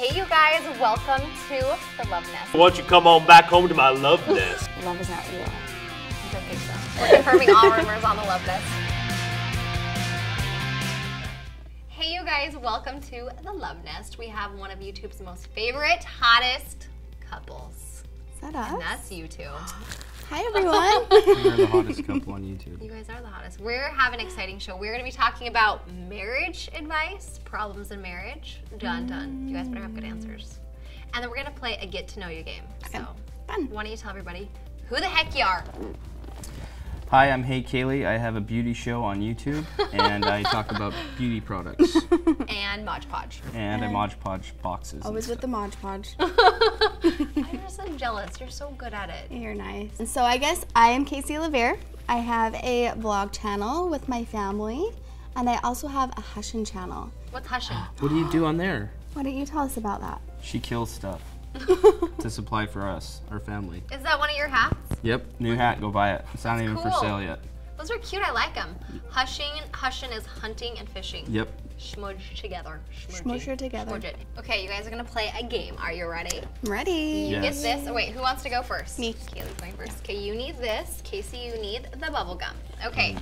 Hey you guys, welcome to the Love Nest. Why don't you come on back home to my love nest? Love is not real. I don't think so. We're confirming all rumors on the Love Nest. Hey you guys, welcome to the Love Nest. We have one of YouTube's most favorite, hottest couples. Is that us? And that's you two. Hi everyone. We're the hottest couple on YouTube. You guys are the hottest. We're having an exciting show. We're going to be talking about marriage advice, problems in marriage. Dun dun. You guys better have good answers. And then we're going to play a get to know you game. So, fun. Why don't you tell everybody who the heck you are? Hi, I'm HeyKayli. I have a beauty show on YouTube, and I talk about beauty products. And Mod Podge. And I Mod Podge boxes. Always with the Mod Podge. I'm just so jealous. You're so good at it. You're nice. And so I guess I am CaseyLavere. I have a vlog channel with my family, and I also have a Hushin channel. What's Hushin? What do you do on there? Why don't you tell us about that? She kills stuff to supply for us, our family. Is that one of your hats? Yep, new hat, go buy it. It's not even for cool. sale yet. Those are cute. I like them. Hushin is hunting and fishing. Yep. Schmooge together. Schmoosh together. Schmooge it. Okay, you guys are gonna play a game. Are you ready? I'm ready. You Yes. get this. Oh, wait, who wants to go first? Me. Kaylee's going first. Okay, you need this. Casey, you need the bubble gum. Okay,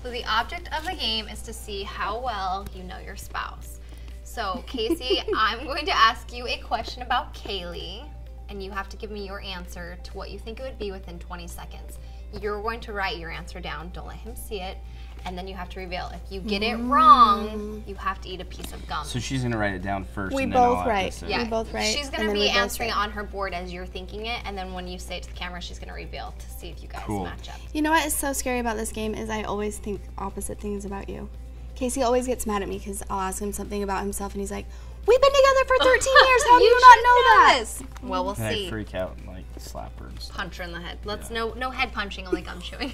so the object of the game is to see how well you know your spouse. So, Casey, I'm going to ask you a question about Kayli, and you have to give me your answer to what you think it would be within 20 seconds. You're going to write your answer down. Don't let him see it. And then you have to reveal. If you get it wrong, you have to eat a piece of gum. So she's going to write it down first. We and then I'll both have to write. say. Yeah, We both write, she's going and to then be we both answering write. on her board as you're thinking it, and then when you say it to the camera, she's going to reveal to see if you guys Cool. match up. You know what is so scary about this game is I always think opposite things about you. Casey always gets mad at me because I'll ask him something about himself and he's like, we've been together for 13 years, how do you not know that? This. Well, we'll And I see. freak out and like slap her and stuff. Punch her in the head. Let's Yeah. no head punching, only gum chewing.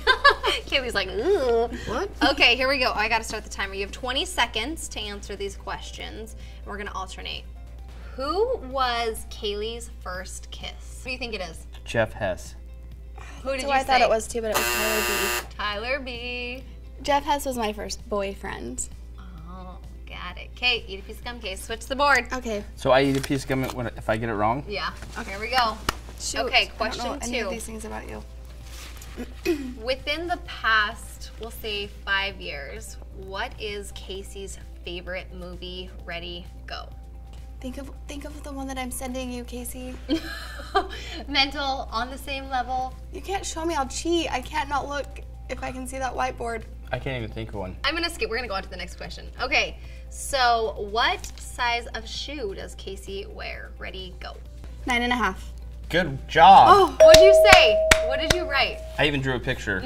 Kaylee's like, ooh. What? Okay, here we go. I got to start the timer. You have 20 seconds to answer these questions. And we're going to alternate. Who was Kaylee's first kiss? What do you think it is? Jeff Hess. Who did So you I say? thought it was too, but it was Tyler B. Tyler B. Jeff Hess was my first boyfriend. Oh, got it. Okay, eat a piece of gum, Case. Switch the board. Okay. So I eat a piece of gum if I get it wrong? Yeah. Here we go. Shoot. Okay, I question don't know any of 2. these things about you. Within the past, we'll say 5 years, what is Casey's favorite movie? Ready, go. Think of the one that I'm sending you, Casey. Mental, on the same level. You can't show me, I'll cheat. I can't not look if I can see that whiteboard. I can't even think of one. I'm gonna skip, we're gonna go on to the next question. Okay, so what size of shoe does Casey wear? Ready, go. 9.5. Good job. Oh, What'd you say? What did you write? I even drew a picture.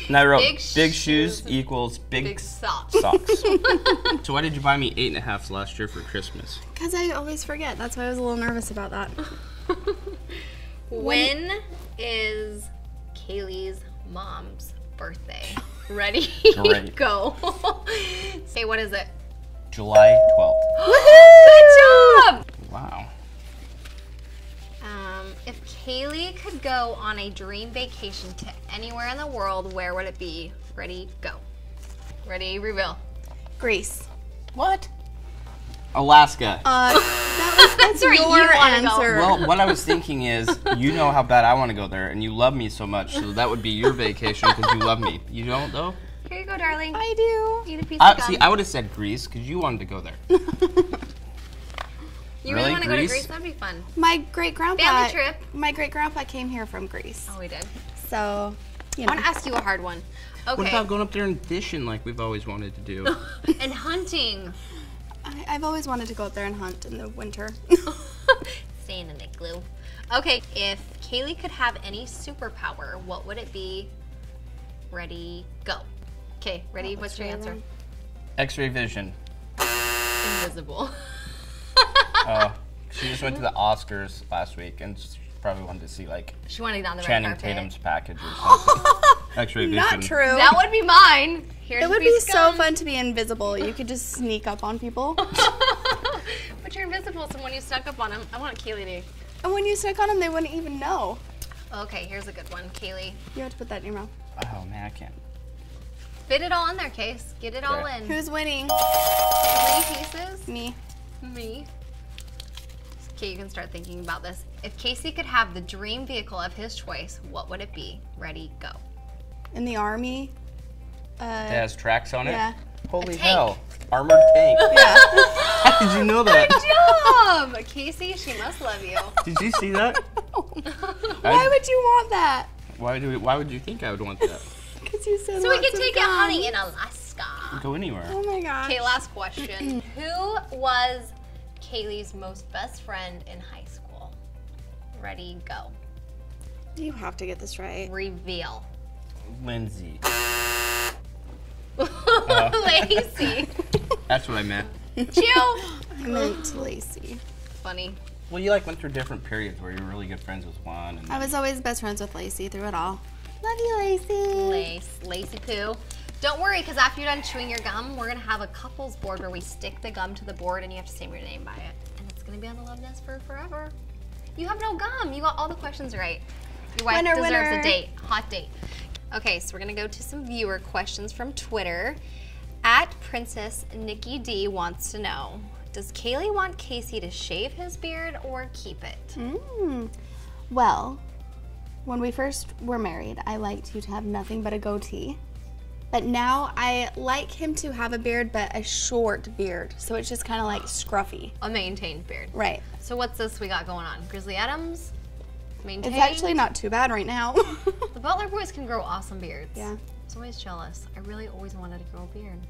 And I wrote, Big big shoes shoes equals Big socks. socks. So why did you buy me 8.5s last year for Christmas? because I always forget. That's why I was a little nervous about that. When is Kaylee's mom's birthday? Ready, Great. go. Say, what is it? July 12th. Good job! Wow. If Kayli could go on a dream vacation to anywhere in the world, where would it be? Ready, go. Ready, reveal. Greece. What? Alaska. That's where your you wanna go. answer. Well, what I was thinking is, you know how bad I want to go there, and you love me so much, so that would be your vacation because you love me. You don't, though? Here you go, darling. I do. Eat a piece of gum. See, I would have said Greece because you wanted to go there. You really Really? want to go to Greece? Greece? That'd be fun. My great-grandpa. Family trip. My great-grandpa came here from Greece. Oh, we did. So, you I know. want to ask you a hard one. Okay. What about going up there and fishing like we've always wanted to do? And hunting. I've always wanted to go out there and hunt in the winter. Stay in the igloo. Okay, if Kayli could have any superpower, what would it be? Ready, go. Okay, ready? What's your answer? X-ray vision. Invisible. She just went to the Oscars last week and she probably wanted to see like She wanted to get on the red Channing carpet. Tatum's package or something. X-ray vision. Not true. That would be mine. Here's It would a be piece of so gum. fun to be invisible. You could just sneak up on people. But you're invisible, so when you stuck up on him, I want Kayli to. And when you snuck on them, they wouldn't even know. Okay, here's a good one, Kayli. You have to put that in your mouth. Oh man, I can't. Fit it all in there, Case. Get it all Okay. in. Who's winning? 3 pieces. Me. Me. Okay, you can start thinking about this. If Casey could have the dream vehicle of his choice, what would it be? Ready, go. In the army. It has tracks on it? Yeah. Holy hell. Armored tank. Yeah. How did you know that? Good job! Casey, she must love you. Did you see that? Why would you want that? Why would you think I would want that? Because you said So we lots can of take it guns. hunting in Alaska. Go anywhere. Oh my gosh. Okay, last question. Who was Kayli's most best friend in high school? Ready, go. You have to get this right. Reveal. Lindsay. Lacey. That's what I meant. Chill. I meant Lacey. Funny. Well, you like went through different periods where you were really good friends with one. And I was always best friends with Lacey through it all. Love you, Lacey. Lacey poo. Don't worry, because after you're done chewing your gum, we're going to have a couples board where we stick the gum to the board and you have to say your name by it. And it's going to be on the love nest for forever. You have no gum. You got all the questions right. Your wife deserves a date. Hot date. Okay, so we're going to go to some viewer questions from Twitter. @Princess Nikki D wants to know, does Kayli want Casey to shave his beard or keep it? Well, when we first were married, I liked you to have nothing but a goatee. But now I like him to have a beard, but a short beard. So it's just kind of like scruffy. A maintained beard. Right. So what's this we got going on? Grizzly Adams? Maintained? It's actually not too bad right now. The Butler boys can grow awesome beards. Yeah. I was always jealous. I really always wanted to grow a beard.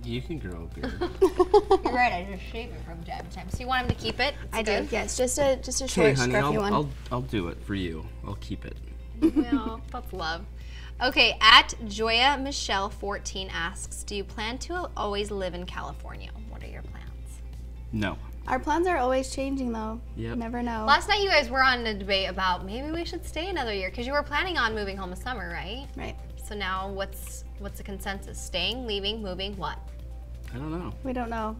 You can grow a beard. You're right, I just shave it from time to time. So you want him to keep it? I do, yes. Just a Hey, short, honey, scruffy one. I'll do it for you. I'll keep it. Well, that's love. Okay, @JoyaMichelle14 asks, do you plan to always live in California? What are your plans? No. Our plans are always changing, though. Yep. You never know. Last night you guys were on a debate about maybe we should stay another year because you were planning on moving home this summer, right? Right. So now what's the consensus? Staying, leaving, moving, what? I don't know. We don't know.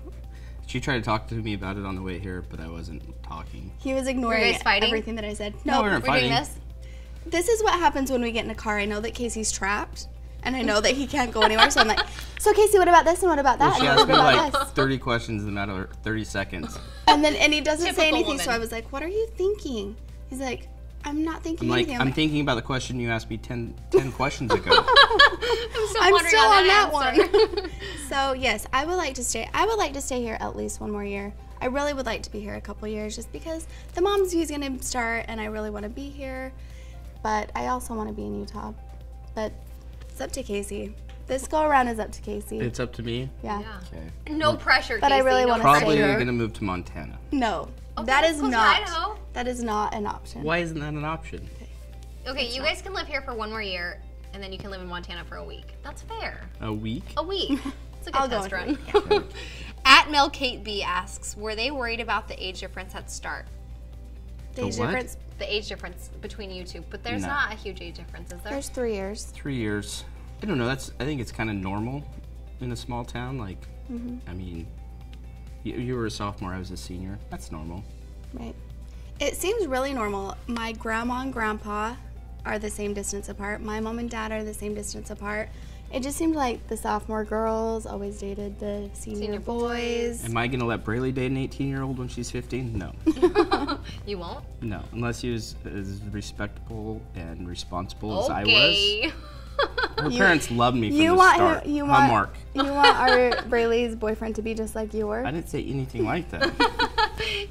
She tried to talk to me about it on the way here, but I wasn't talking. He was ignoring Were you guys fighting? everything that I said. No, we weren't We're doing fighting. this? This is what happens when we get in a car. I know that Casey's trapped, and I know that he can't go anywhere. So I'm like, so Casey, what about this and what about that? Well, she and asked what me about like this? 30 questions in a matter of 30 seconds. And he doesn't say Typical anything. So woman. I was like, what are you thinking? He's like, I'm not thinking I'm like, anything. I'm thinking about the question you asked me 10 questions ago. I'm still on that one. So yes, I would like to stay. I would like to stay here at least one more year. I really would like to be here a couple years just because the mom's view is going to start and I really want to be here. But I also want to be in Utah. But it's up to Casey. This go around is up to Casey. It's up to me? Yeah. Okay. No pressure, But I Casey, really no wanna pressure. Probably here. going to move to Montana. No. Okay, that is close to not. Idaho. That is not an option. Why isn't that an option? Okay, you guys can live here for one more year, and then you can live in Montana for a week. That's fair. A week? A week. It's a good I'll go test with run. @MilKateB asks, were they worried about the age difference at start? The age what? difference. The age difference between you two, but there's No. not a huge age difference, is there? There's 3 years. 3 years. I don't know. I think it's kind of normal in a small town. Like, I mean, you were a sophomore, I was a senior. That's normal. Right. It seems really normal. My grandma and grandpa are the same distance apart. My mom and dad are the same distance apart. It just seemed like the sophomore girls always dated the senior boys. Am I going to let Braylee date an 18-year-old when she's 15? No. You won't? No. Unless he was as respectable and responsible as I was. Okay. Her parents loved me from You the want start. him, you Huh, want Mark? You want our Braylee's boyfriend to be just like you were? I didn't say anything like that.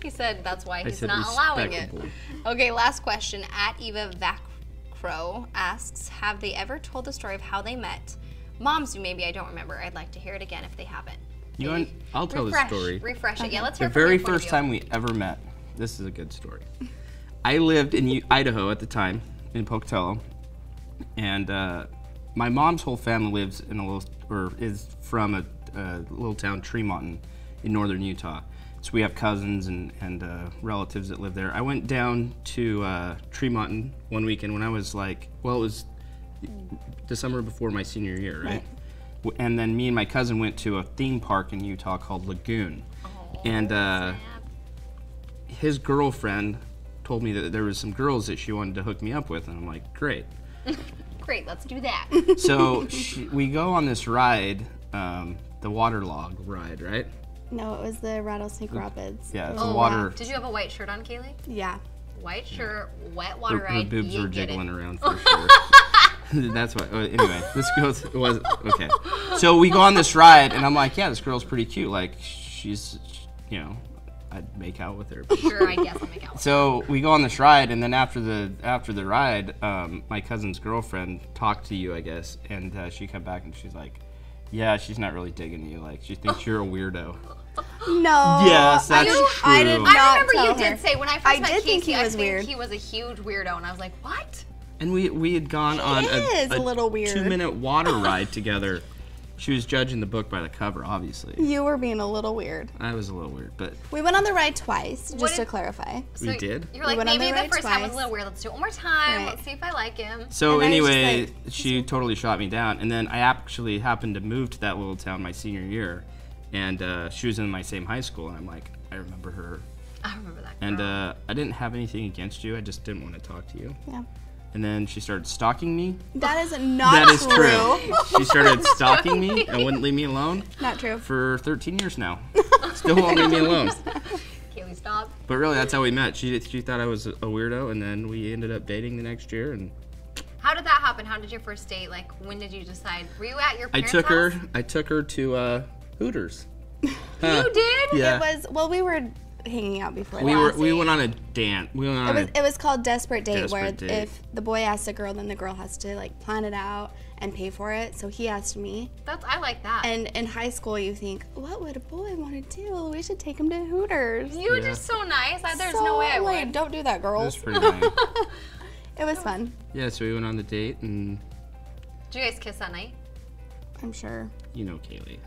He said that's why I he's said not allowing it. respectable. Okay, last question. @EvaVacro asks, have they ever told the story of how they met? Moms do, maybe. I don't remember. I'd like to hear it again if they haven't. You want? I'll tell the story. Refresh it. Yeah, let's The hear it from very your point of first view. time we ever met. This is a good story. I lived in Idaho at the time, in Pocatello, and my mom's whole family lives in is from a little town, Tremonton, in northern Utah. So we have cousins and relatives that live there. I went down to Tremonton one weekend when I was like, well, it was the summer before my senior year, right? And then me and my cousin went to a theme park in Utah called Lagoon. And his girlfriend told me that there was some girls that she wanted to hook me up with, and I'm like, great. Great, let's do that. So we go on this ride, the waterlog ride, right? No, it was the Rattlesnake Rapids. Yeah, it's Oh, a water. wow. Did you have a white shirt on, Kayli? Yeah. White shirt, wet water Her ride. boobs you were get jiggling it. around for sure. That's why. Anyway, this was okay. So we go on this ride, and I'm like, yeah, this girl's pretty cute. Like, she's, you know, I'd make out with her. Sure, I guess I'll make out. So we go on this ride, and then after the ride, my cousin's girlfriend talked to you, I guess, and she come back and she's like, yeah, she's not really digging you. Like, she thinks you're a weirdo. No. Yes, that's true. I did not I remember tell you her. did say when I first I met did Casey, think he was I weird. think he was a huge weirdo, and I was like, what? And we had gone on is a little weird. 2-minute water ride together. She was judging the book by the cover, obviously. You were being a little weird. I was a little weird, but We went on the ride twice, just to did- clarify. we did. You're like, went on maybe the the ride first time was a twice. little weird. Let's do it one more time. Right. Let's see if I like him. So And I was just anyway, like, she totally shot me down, and then I actually happened to move to that little town my senior year, and she was in my same high school, and I'm like, I remember her, I remember that girl. and I didn't have anything against you, I just didn't want to talk to you. Yeah. And then she started stalking me. That is not That is true. true. She started stalking me and wouldn't leave me alone Not true. for 13 years now. Still won't leave me alone. Kayli, stop. But really, that's how we met. She thought I was a weirdo, and then we ended up dating the next year. And How did that happen? How did your first date? Like, when did you decide? Were you at your I parents' house? took her to Hooters. You did? Yeah. It was, well, we were hanging out before We that. went on a dance. We went on It was called Desperate Date, where Desperate Date. if the boy asks the girl, then the girl has to like plan it out and pay for it. So he asked me. I like that. And in high school, you think, what would a boy want to do? We should take him to Hooters. You were just so nice. There's no way I like, would. don't do that, It was girls. pretty nice. It was fun, Yeah, so we went on the date, and Did you guys kiss that night? I'm sure. you know Kaylee.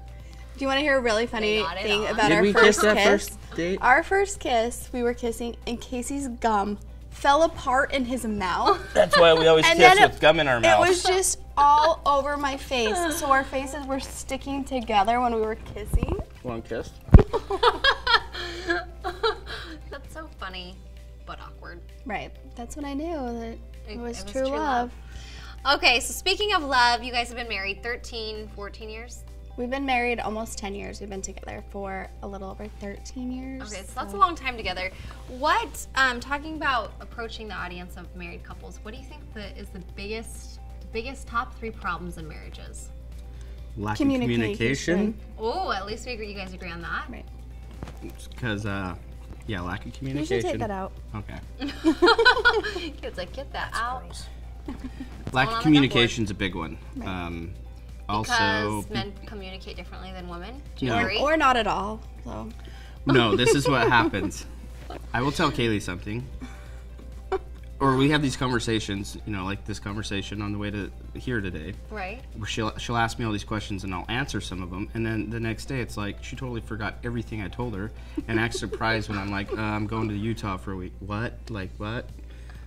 Do you want to hear a really funny got it thing on. about Did our we first kiss that kiss? first date? Our first kiss, we were kissing, and Casey's gum fell apart in his mouth. That's why we always And kiss then with gum in our It mouth. was just all over my face. So our faces were sticking together when we were kissing. One kiss. That's so funny, but awkward. Right. That's when I knew that it was was true true love. Okay, so speaking of love, you guys have been married 13, 14 years? We've been married almost 10 years. We've been together for a little over 13 years. Okay, so that's a long time together. What, talking about approaching the audience of married couples, what do you think is the biggest top 3 problems in marriages? Lack of Communication. communication. Oh, at least you guys agree on that. Right. Because, yeah, lack of You communication. should take that out. Okay. Kids like, get that out. Lack on of the communication's a big one. Right. Also, Because men communicate differently than women. Do you No. agree? Or not at all. So no, this is what happens. I will tell Kaylee something. Or we have these conversations, you know, like this conversation on the way to here today. Right. Where she'll ask me all these questions and I'll answer some of them, and then the next day it's like she totally forgot everything I told her, and acts surprised when I'm like, I'm going to Utah for a week. What? Like what?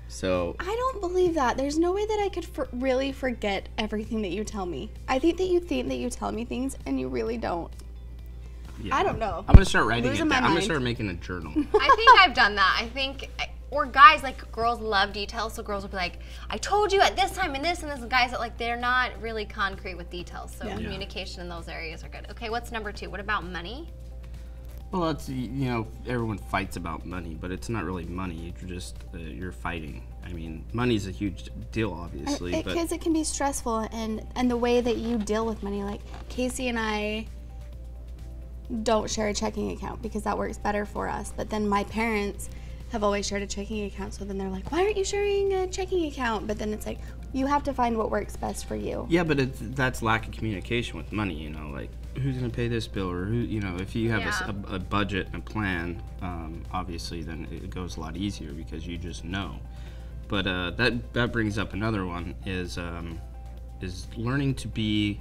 So I don't believe that. There's no way that I could really forget everything that you tell me. I think that you tell me things and you really don't. yeah. I don't know. I'm gonna start writing Losing it my down. I'm gonna mind. start making a journal. I think I've done that. Or guys, like, girls love details, so girls will be like, I told you at this time and this, and guys that, like, they're not really concrete with details, so Yeah. communication in those areas are good. Okay, what's number 2? What about money? Well, it's, you know, everyone fights about money, but it's not really money. You're just you're fighting. I mean, money's a huge deal, obviously, but Because it can be stressful, and the way that you deal with money, like Casey and I don't share a checking account because that works better for us. But then my parents have always shared a checking account, so then they're like, why aren't you sharing a checking account? But then it's like, you have to find what works best for you. yeah, but that's lack of communication with money. You know, like who's gonna pay this bill, or who, you know, if you have Yeah. a budget and a plan, obviously, then it goes a lot easier because you just know. But that brings up another one is learning to be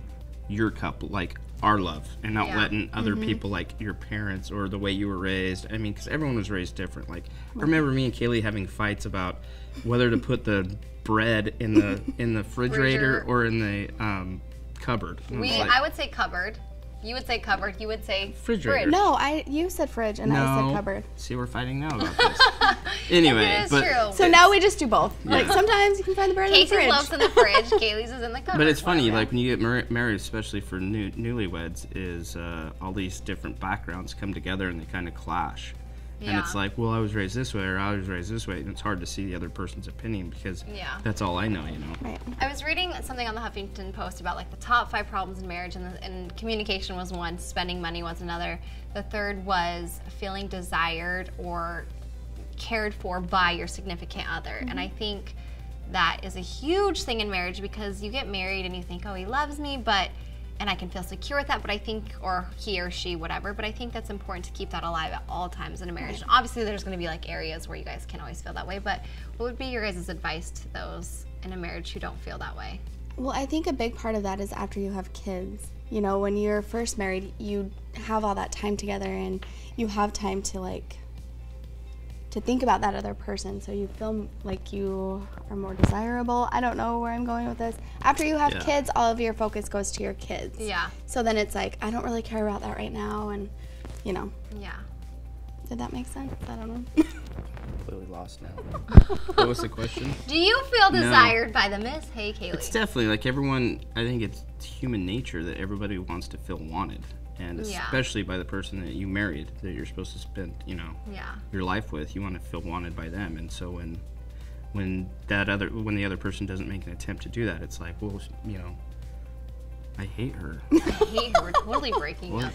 your couple, like our love, and not Yeah. letting other people, like your parents or the way you were raised. I mean, because everyone was raised different. Like I remember me and Kaylee having fights about whether to put the bread in the refrigerator or in the cupboard. And I was like, I would say cupboard. You would say cupboard. You would say Refrigerator. fridge. No, you said fridge and I said cupboard. See, we're fighting now about this. Anyway, It is true. So now we just do both. Like sometimes you can find the bread in the Casey's fridge. loves in the fridge. Kaylee's is in the cupboard. But it's funny, like when you get married, especially for newlyweds, is all these different backgrounds come together and they kind of clash. And it's like, well, I was raised this way, or I was raised this way, and it's hard to see the other person's opinion because that's all I know, you know. Right. I was reading something on the Huffington Post about like the top 5 problems in marriage, and communication was one, spending money was another. The third was feeling desired or cared for by your significant other. And I think that is a huge thing in marriage because you get married and you think, oh, he loves me, and I can feel secure with that, but I think, or he or she, whatever, but I think that's important to keep that alive at all times in a marriage. And obviously there's gonna be like areas where you guys can't always feel that way, but what would be your guys' advice to those in a marriage who don't feel that way? Well, I think a big part of that is after you have kids. You know, when you're first married, you have all that time together and you have time to think about that other person, so you feel like you are more desirable. I don't know where I'm going with this. After you have kids, all of your focus goes to your kids. Yeah. So then it's like, I don't really care about that right now, and, you know. Yeah. Did that make sense? I don't know. Completely lost now. What was the question? Do you feel desired by the Miss HeyKayli? It's definitely, like everyone, I think it's human nature that everybody wants to feel wanted. And especially by the person that you married, that you're supposed to spend, you know, your life with, you want to feel wanted by them. And so when the other person doesn't make an attempt to do that, it's like, well, you know, I hate her. I hate her. We're totally breaking up.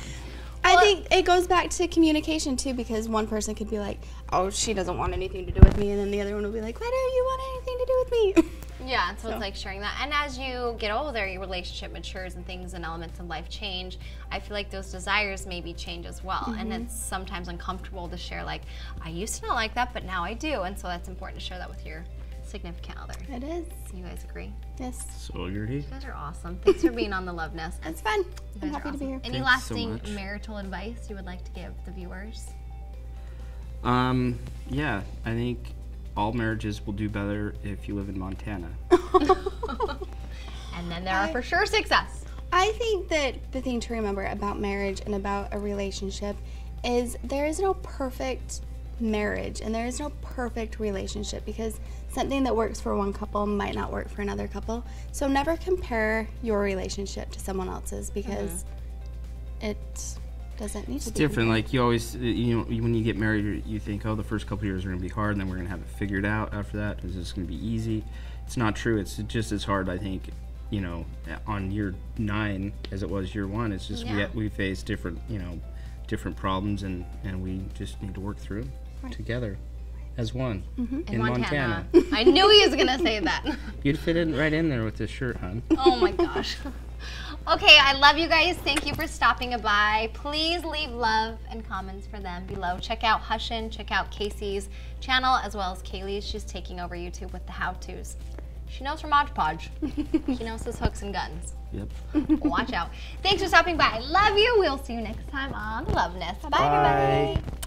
I think it goes back to communication too, because one person could be like, oh, she doesn't want anything to do with me, and then the other one will be like, why don't you want anything to do with me? Yeah, so it's like sharing that. And as you get older, your relationship matures and things and elements of life change. I feel like those desires maybe change as well. And it's sometimes uncomfortable to share, like, I used to not like that, but now I do. And so that's important to share that with your significant other. It is. You guys agree? Yes. So you're here. You guys are awesome. Thanks for being on The Love Nest. It's fun. You I'm guys are happy to be here. Any Thanks so lasting much. marital advice you would like to give the viewers? Yeah, I think all marriages will do better if you live in Montana. And then there are for sure success. I think that the thing to remember about marriage and about a relationship is there is no perfect marriage and there is no perfect relationship, because something that works for one couple might not work for another couple. So never compare your relationship to someone else's, because it doesn't need to be Different, compared. like you always, you know, when you get married, you think, oh, the first couple years are going to be hard, and then we're going to have it figured out after that. It's just going to be easy. It's not true. It's just as hard, I think, you know, on year 9 as it was year 1. It's just we face different, you know, different problems, and we just need to work through them together as one in Montana. I knew he was going to say that. You'd fit in right in there with this shirt, hon. Oh my gosh. Okay, I love you guys. Thank you for stopping by. Please leave love and comments for them below. Check out Hushin', check out Casey's channel, as well as Kayli's. She's taking over YouTube with the how-tos. She knows her Mod Podge. She knows his hooks and guns. Yep. Watch out. Thanks for stopping by. I love you. We'll see you next time on The Love Nest. Bye, Bye. everybody.